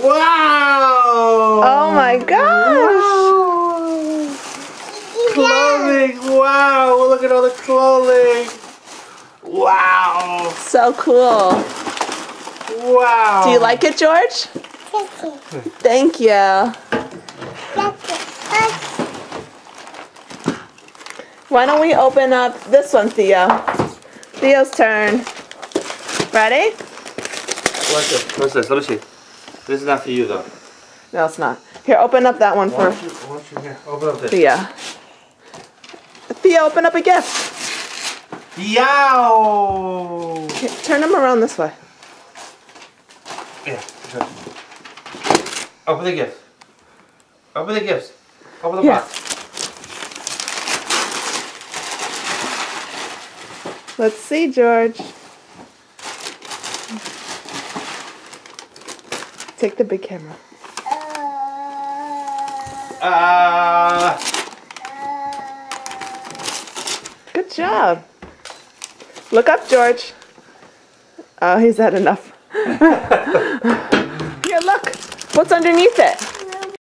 Wow! Oh my gosh! Wow. Clothing! Wow! Look at all the clothing! Wow! So cool. Wow! Do you like it, George? Thank you. Why don't we open up this one, Theo? Theo's turn. Ready? What's this? Let me see. This is not for you, though. No, it's not. Here, open up that one Why for don't you here? Open up this. Theo. Theo, open up a gift. Yow! Here, turn them around this way. Yeah. Open the gift. Open the gifts. Open the box. Let's see, George. Take the big camera. Good job. Look up, George. Oh, he's had enough. Here, look. What's underneath it?